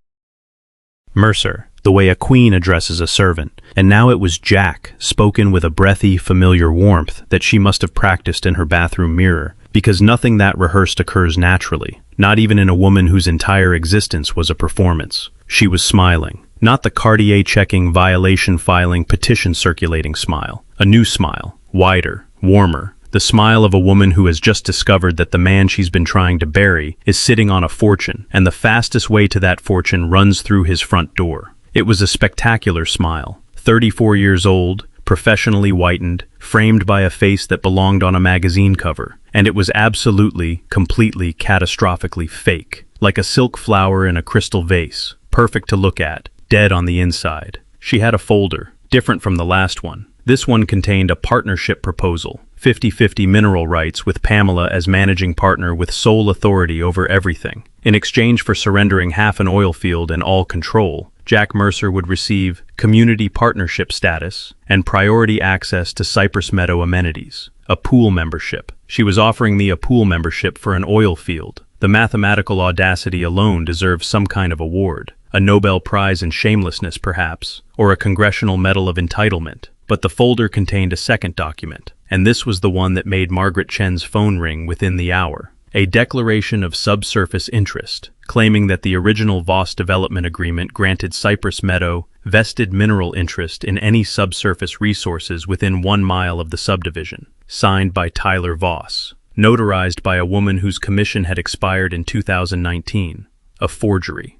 [SPEAKER 3] Mercer, the way a queen addresses a servant, and now it was Jack, spoken with a breathy, familiar warmth that she must have practiced in her bathroom mirror, because nothing that rehearsed occurs naturally, not even in a woman whose entire existence was a performance. She was smiling, not the Cartier-checking, violation-filing, petition-circulating smile, a new smile, wider, warmer, the smile of a woman who has just discovered that the man she's been trying to bury is sitting on a fortune, and the fastest way to that fortune runs through his front door. It was a spectacular smile, 34 years old, professionally whitened, framed by a face that belonged on a magazine cover, and it was absolutely, completely, catastrophically fake, like a silk flower in a crystal vase, perfect to look at, dead on the inside. She had a folder, different from the last one. This one contained a partnership proposal, 50-50 mineral rights with Pamela as managing partner with sole authority over everything. In exchange for surrendering half an oil field and all control, Jack Mercer would receive community partnership status and priority access to Cypress Meadow amenities, a pool membership. She was offering me a pool membership for an oil field. The mathematical audacity alone deserves some kind of award, a Nobel Prize in shamelessness perhaps, or a Congressional Medal of Entitlement. But the folder contained a second document, and this was the one that made Margaret Chen's phone ring within the hour. A declaration of subsurface interest, claiming that the original Voss development agreement granted Cypress Meadow vested mineral interest in any subsurface resources within 1 mile of the subdivision, signed by Tyler Voss, notarized by a woman whose commission had expired in 2019, a forgery.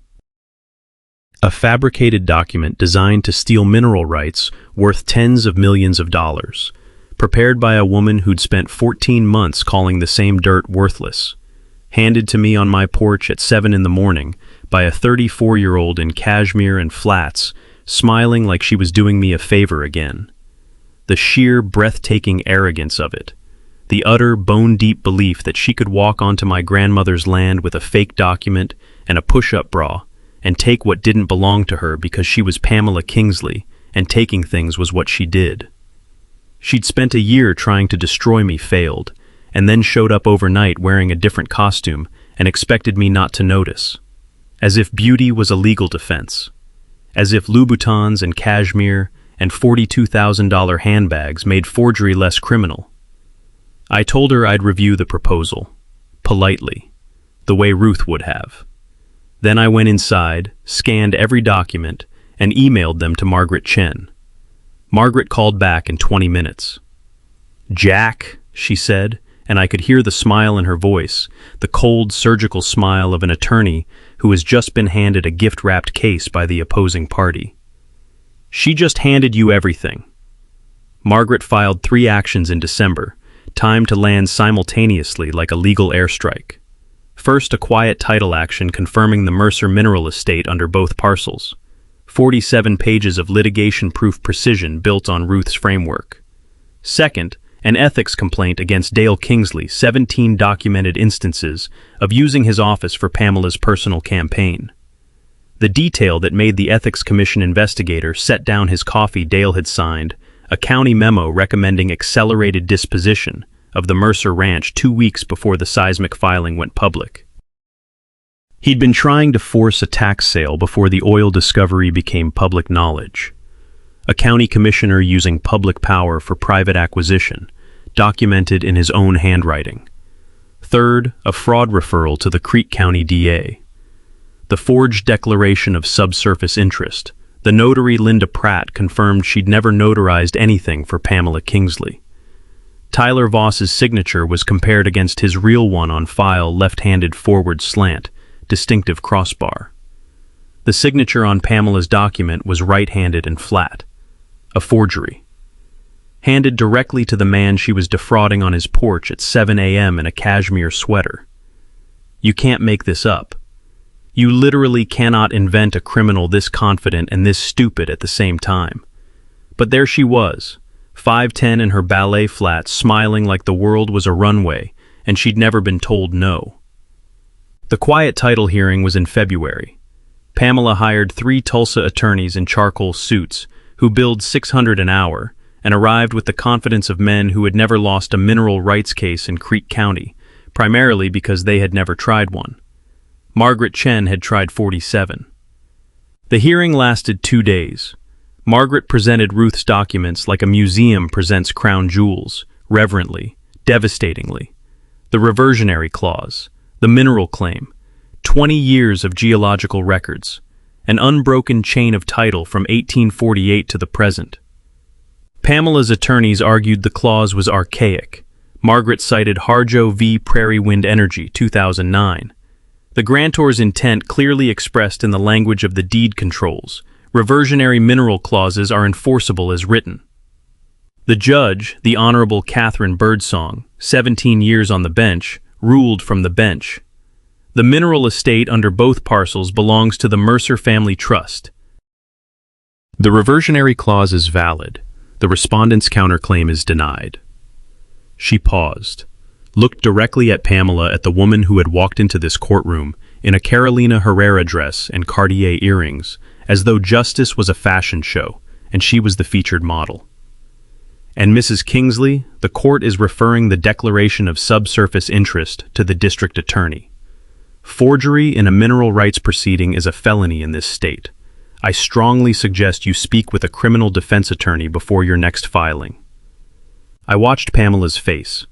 [SPEAKER 3] A fabricated document designed to steal mineral rights worth tens of millions of dollars, prepared by a woman who'd spent 14 months calling the same dirt worthless, handed to me on my porch at 7 in the morning by a 34-year-old in cashmere and flats, smiling like she was doing me a favor again. The sheer, breathtaking arrogance of it, the utter, bone-deep belief that she could walk onto my grandmother's land with a fake document and a push-up bra and take what didn't belong to her because she was Pamela Kingsley, and taking things was what she did. She'd spent a year trying to destroy me, failed, and then showed up overnight wearing a different costume and expected me not to notice. As if beauty was a legal defense. As if Louboutins and cashmere and $42,000 handbags made forgery less criminal. I told her I'd review the proposal, politely, the way Ruth would have. Then I went inside, scanned every document, and emailed them to Margaret Chen. Margaret called back in 20 minutes. "Jack," she said, and I could hear the smile in her voice, the cold, surgical smile of an attorney who has just been handed a gift-wrapped case by the opposing party. "She just handed you everything." Margaret filed 3 actions in December, timed to land simultaneously like a legal airstrike. First, a quiet title action confirming the Mercer mineral estate under both parcels. 47 pages of litigation-proof precision built on Ruth's framework. Second, an ethics complaint against Dale Kingsley, 17 documented instances of using his office for Pamela's personal campaign. The detail that made the Ethics Commission investigator set down his coffee Dale had signed, a county memo recommending accelerated disposition of the Mercer Ranch 2 weeks before the seismic filing went public. He'd been trying to force a tax sale before the oil discovery became public knowledge. A county commissioner using public power for private acquisition, documented in his own handwriting. Third, a fraud referral to the Creek County DA. The forged declaration of subsurface interest. The notary Linda Pratt confirmed she'd never notarized anything for Pamela Kingsley. Tyler Voss's signature was compared against his real one on file, left-handed forward slant, distinctive crossbar. The signature on Pamela's document was right-handed and flat, a forgery. Handed directly to the man she was defrauding on his porch at 7 a.m. in a cashmere sweater. You can't make this up. You literally cannot invent a criminal this confident and this stupid at the same time. But there she was, 5'10" in her ballet flats, smiling like the world was a runway, and she'd never been told no. The quiet title hearing was in February. Pamela hired 3 Tulsa attorneys in charcoal suits who billed $600 an hour and arrived with the confidence of men who had never lost a mineral rights case in Creek County, primarily because they had never tried one. Margaret Chen had tried 47. The hearing lasted 2 days. Margaret presented Ruth's documents like a museum presents crown jewels, reverently, devastatingly. The reversionary clause, the mineral claim, 20 years of geological records, an unbroken chain of title from 1848 to the present. Pamela's attorneys argued the clause was archaic. Margaret cited Harjo v. Prairie Wind Energy, 2009. The grantor's intent clearly expressed in the language of the deed controls. Reversionary mineral clauses are enforceable as written. The judge, the Honorable Catherine Birdsong, 17 years on the bench, ruled from the bench. The mineral estate under both parcels belongs to the Mercer Family Trust. The reversionary clause is valid. The respondent's counterclaim is denied. She paused, looked directly at Pamela, at the woman who had walked into this courtroom in a Carolina Herrera dress and Cartier earrings, as though justice was a fashion show, and she was the featured model. And Mrs. Kingsley, the court is referring the declaration of subsurface interest to the district attorney. Forgery in a mineral rights proceeding is a felony in this state. I strongly suggest you speak with a criminal defense attorney before your next filing. I watched Pamela's face.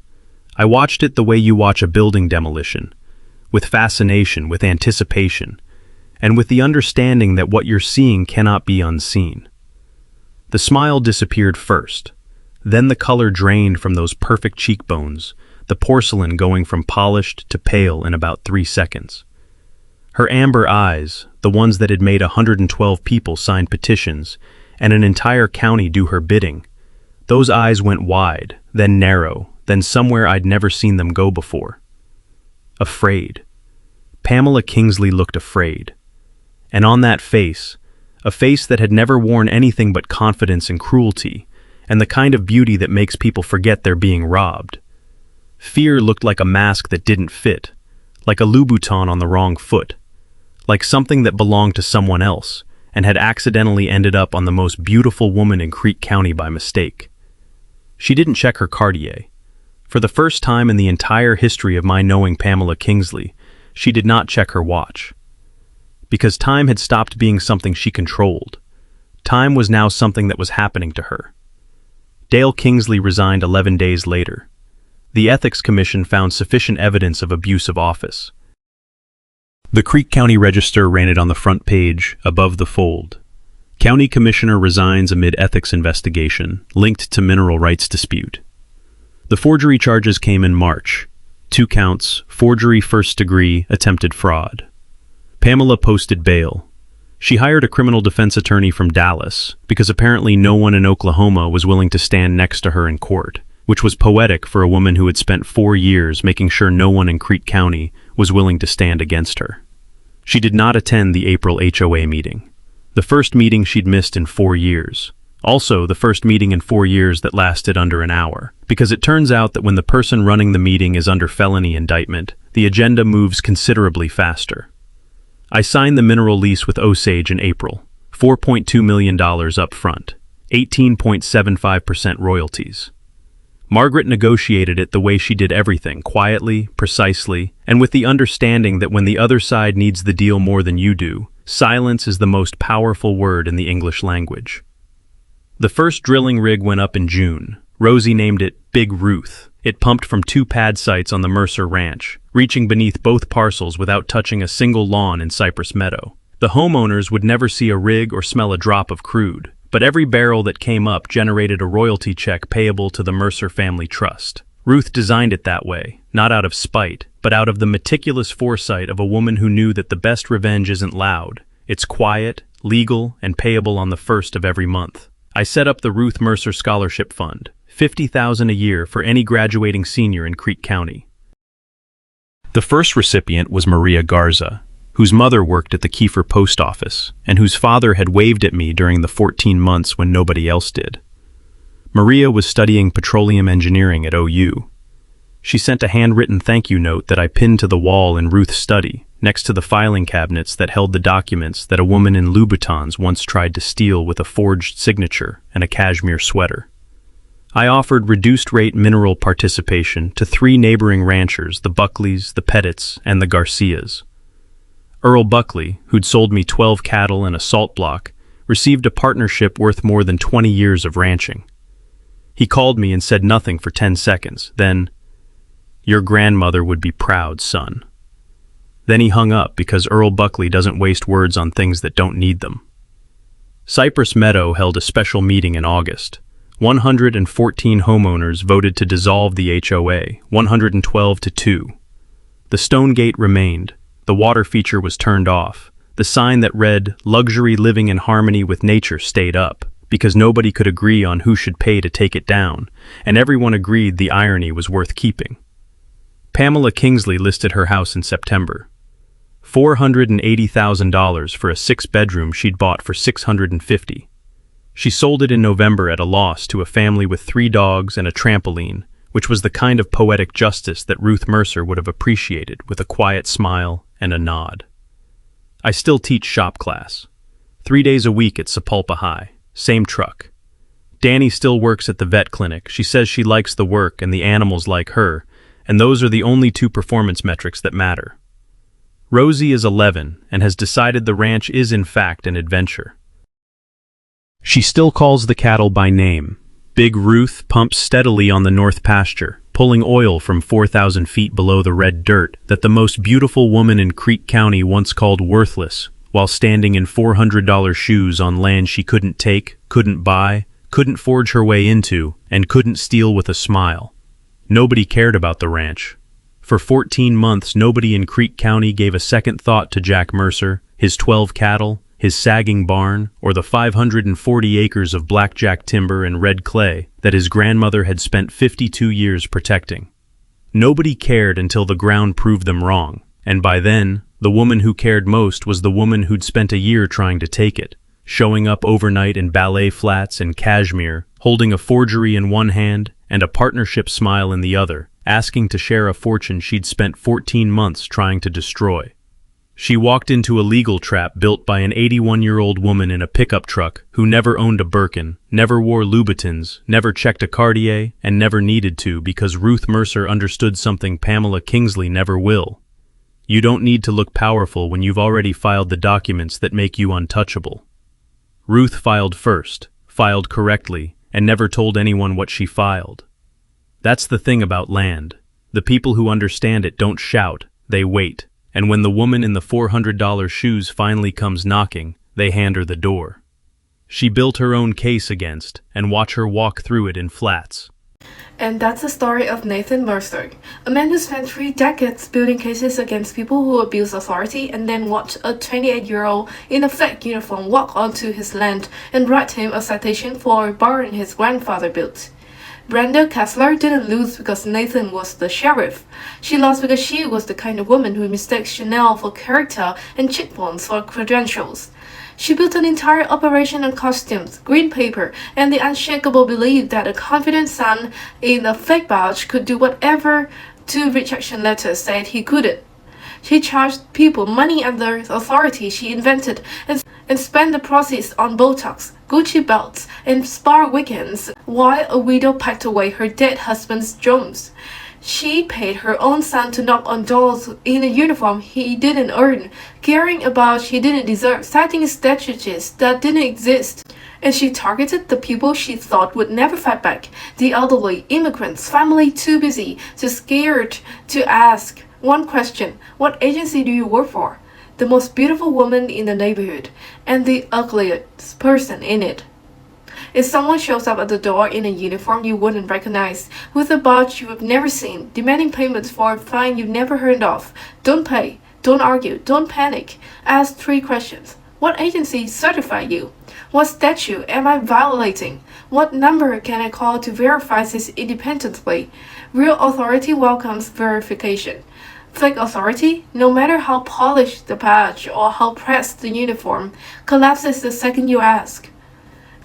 [SPEAKER 3] I watched it the way you watch a building demolition, with fascination, with anticipation, and with the understanding that what you're seeing cannot be unseen. The smile disappeared first. Then the color drained from those perfect cheekbones, the porcelain going from polished to pale in about 3 seconds. Her amber eyes, the ones that had made 112 people sign petitions and an entire county do her bidding, those eyes went wide, then narrow, then somewhere I'd never seen them go before. Afraid. Pamela Kingsley looked afraid. And on that face, a face that had never worn anything but confidence and cruelty, and the kind of beauty that makes people forget they're being robbed. Fear looked like a mask that didn't fit, like a Louboutin on the wrong foot, like something that belonged to someone else and had accidentally ended up on the most beautiful woman in Creek County by mistake. She didn't check her Cartier. For the first time in the entire history of my knowing Pamela Kingsley, she did not check her watch. Because time had stopped being something she controlled. Time was now something that was happening to her. Dale Kingsley resigned 11 days later. The Ethics Commission found sufficient evidence of abuse of office. The Creek County Register ran it on the front page, above the fold. County Commissioner resigns amid ethics investigation, linked to mineral rights dispute. The forgery charges came in March. 2 counts, forgery first degree, attempted fraud. Pamela posted bail. She hired a criminal defense attorney from Dallas, because apparently no one in Oklahoma was willing to stand next to her in court, which was poetic for a woman who had spent 4 years making sure no one in Creek County was willing to stand against her. She did not attend the April HOA meeting, the first meeting she'd missed in 4 years. Also, the first meeting in 4 years that lasted under an hour, because it turns out that when the person running the meeting is under felony indictment, the agenda moves considerably faster. I signed the mineral lease with Osage in April, $4.2 million up front, 18.75% royalties. Margaret negotiated it the way she did everything, quietly, precisely, and with the understanding that when the other side needs the deal more than you do, silence is the most powerful word in the English language. The first drilling rig went up in June. Rosie named it Big Ruth. It pumped from 2 pad sites on the Mercer Ranch, reaching beneath both parcels without touching a single lawn in Cypress Meadow. The homeowners would never see a rig or smell a drop of crude, but every barrel that came up generated a royalty check payable to the Mercer Family Trust. Ruth designed it that way, not out of spite, but out of the meticulous foresight of a woman who knew that the best revenge isn't loud. It's quiet, legal, and payable on the 1st of every month. I set up the Ruth Mercer Scholarship Fund, $50,000 a year for any graduating senior in Creek County. The first recipient was Maria Garza, whose mother worked at the Kiefer Post Office, and whose father had waved at me during the 14 months when nobody else did. Maria was studying petroleum engineering at OU. She sent a handwritten thank you note that I pinned to the wall in Ruth's study, next to the filing cabinets that held the documents that a woman in Louboutins once tried to steal with a forged signature and a cashmere sweater. I offered reduced-rate mineral participation to 3 neighboring ranchers, the Buckleys, the Pettits, and the Garcias. Earl Buckley, who'd sold me 12 cattle and a salt block, received a partnership worth more than 20 years of ranching. He called me and said nothing for 10 seconds, then, "Your grandmother would be proud, son." Then he hung up because Earl Buckley doesn't waste words on things that don't need them. Cypress Meadow held a special meeting in August. 114 homeowners voted to dissolve the HOA, 112 to 2. The stone gate remained. The water feature was turned off. The sign that read, "Luxury living in harmony with nature" stayed up, because nobody could agree on who should pay to take it down, and everyone agreed the irony was worth keeping. Pamela Kingsley listed her house in September. $480,000 for a 6-bedroom she'd bought for $650,000. She sold it in November at a loss to a family with 3 dogs and a trampoline, which was the kind of poetic justice that Ruth Mercer would have appreciated with a quiet smile and a nod. I still teach shop class. 3 days a week at Sapulpa High. Same truck. Danny still works at the vet clinic. She says she likes the work and the animals like her, and those are the only 2 performance metrics that matter. Rosie is 11 and has decided the ranch is in fact an adventure. She still calls the cattle by name. Big Ruth pumps steadily on the north pasture, pulling oil from 4,000 feet below the red dirt that the most beautiful woman in Creek County once called worthless, while standing in $400 shoes on land she couldn't take, couldn't buy, couldn't forge her way into, and couldn't steal with a smile. Nobody cared about the ranch. For 14 months, nobody in Creek County gave a second thought to Jack Mercer, his 12 cattle, his sagging barn, or the 540 acres of blackjack timber and red clay that his grandmother had spent 52 years protecting. Nobody cared until the ground proved them wrong, and by then, the woman who cared most was the woman who'd spent a year trying to take it, showing up overnight in ballet flats and cashmere, holding a forgery in one hand and a partnership smile in the other, asking to share a fortune she'd spent 14 months trying to destroy. She walked into a legal trap built by an 81-year-old woman in a pickup truck who never owned a Birkin, never wore Louboutins, never checked a Cartier, and never needed to because Ruth Mercer understood something Pamela Kingsley never will. You don't need to look powerful when you've already filed the documents that make you untouchable. Ruth filed first, filed correctly, and never told anyone what she filed. That's the thing about land. The people who understand it don't shout, they wait. And when the woman in the $400 shoes finally comes knocking, they hand her the door. She built her own case against, and watch her walk through it in flats.
[SPEAKER 4] And that's the story of Nathan Mercer, a man who spent 3 decades building cases against people who abuse authority and then watched a 28-year-old in a fake uniform walk onto his land and write him a citation for a barn his grandfather built. Brenda Kessler didn't lose because Nathan was the sheriff. She lost because she was the kind of woman who mistakes Chanel for character and cheekbones for credentials. She built an entire operation on costumes, green paper, and the unshakable belief that a confident son in a fake badge could do whatever 2 rejection letters said he couldn't. She charged people money under authority she invented and spent the proceeds on Botox, Gucci belts, and spa weekends while a widow packed away her dead husband's dreams. She paid her own son to knock on doors in a uniform he didn't earn, caring about he didn't deserve, citing statutes that didn't exist. And she targeted the people she thought would never fight back, the elderly, immigrants, family too busy, too scared to ask one question: what agency do you work for? The most beautiful woman in the neighborhood, and the ugliest person in it. If someone shows up at the door in a uniform you wouldn't recognize, with a badge you have never seen, demanding payments for a fine you've never heard of, don't pay, don't argue, don't panic. Ask 3 questions. What agency certified you? What statute am I violating? What number can I call to verify this independently? Real authority welcomes verification. Fake authority, no matter how polished the badge or how pressed the uniform, collapses the second you ask.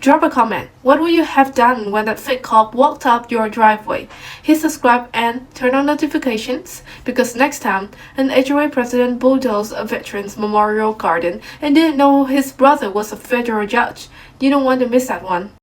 [SPEAKER 4] Drop a comment. What would you have done when that fake cop walked up your driveway? Hit subscribe and turn on notifications, because next time an HOA president bulldozed a veteran's memorial garden and didn't know his brother was a federal judge. You don't want to miss that one.